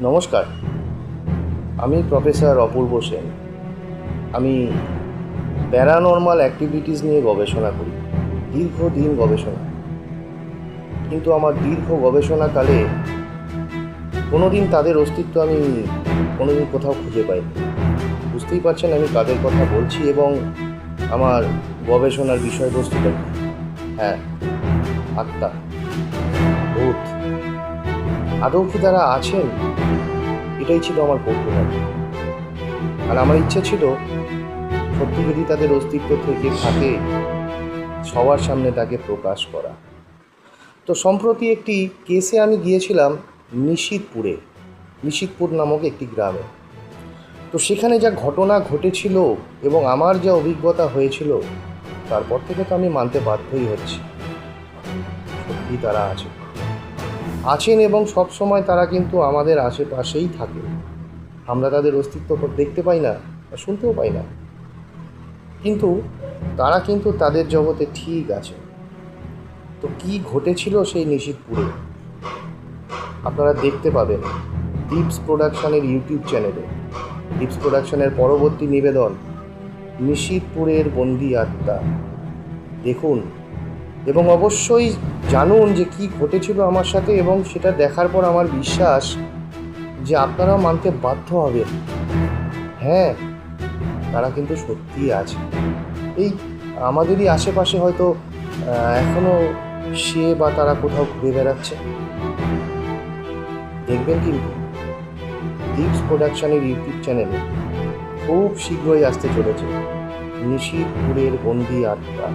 নমস্কার, আমি প্রফেসর অপূর্ব সেন। আমি প্যারানর্মাল অ্যাক্টিভিটিস নিয়ে গবেষণা করি, দীর্ঘদিন গবেষণা। কিন্তু আমার দীর্ঘ গবেষণাকালে কোনোদিন তাদের অস্তিত্ব আমি কোনোদিন কোথাও খুঁজে পাইনি। বুঝতেই পারছেন আমি কাদের কথা বলছি এবং আমার গবেষণার বিষয়বস্তুটা কী। হ্যাঁ, আত্মা, ভূত, আদৌ কি তারা আছেন? এটাই ছিল আমার কৌতূহল। আর আমার ইচ্ছা ছিল সত্যি যদি তাদের অস্তিত্ব থেকে থাকে, সবার সামনে তাকে প্রকাশ করা। তো সম্প্রতি একটি কেসে আমি গিয়েছিলাম নিশিতপুর নামক একটি গ্রামে। তো সেখানে যা ঘটনা ঘটেছিল এবং আমার যা অভিজ্ঞতা হয়েছিল, তারপর থেকে তো আমি মানতে বাধ্যই হচ্ছি সত্যি তারা আছেন এবং সবসময় তারা কিন্তু আমাদের আশেপাশেই থাকে। আমরা তাদের অস্তিত্ব দেখতে পাই না, শুনতেও পাই না, কিন্তু তারা কিন্তু তাদের জগতে ঠিক আছে। তো কি ঘটেছিল সেই নিশিতপুরে আপনারা দেখতে পাবেন ডিপস প্রোডাকশনের ইউটিউব চ্যানেলে। ডিপস প্রোডাকশনের পরবর্তী নিবেদন নিশিতপুরের বন্দি আত্মা দেখুন এবং অবশ্যই জানুন যে কি ঘটেছিল আমার সাথে, এবং সেটা দেখার পর আমার বিশ্বাস যে আপনারাও মানতে বাধ্য হবেন, হ্যাঁ তারা কিন্তু সত্যিই আছে। এই আমাদেরই আশেপাশে হয়তো এখনও সে বা তারা কোথাও ঘুরে বেড়াচ্ছে। দেখবেন কিন্তু ডিপস প্রোডাকশনের ইউটিউব চ্যানেলে খুব শীঘ্রই আসতে চলেছে নিশিতপুরের বন্দি আত্মা।